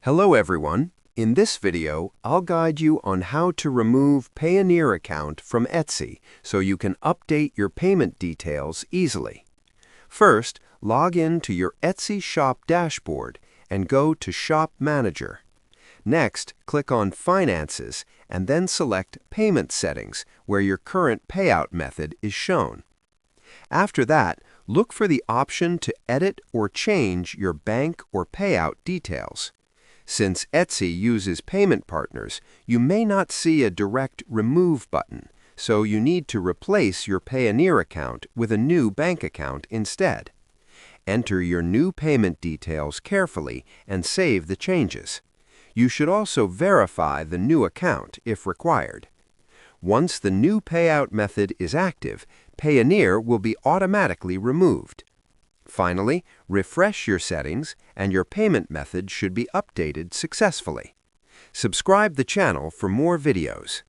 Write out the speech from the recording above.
Hello everyone. In this video, I'll guide you on how to remove Payoneer account from Etsy so you can update your payment details easily. First, log in to your Etsy shop dashboard and go to Shop Manager. Next, click on Finances and then select Payment Settings where your current payout method is shown. After that, look for the option to edit or change your bank or payout details. Since Etsy uses payment partners, you may not see a direct Remove button, so you need to replace your Payoneer account with a new bank account instead. Enter your new payment details carefully and save the changes. You should also verify the new account if required. Once the new payout method is active, Payoneer will be automatically removed. Finally, refresh your settings and your payment method should be updated successfully. Subscribe the channel for more videos.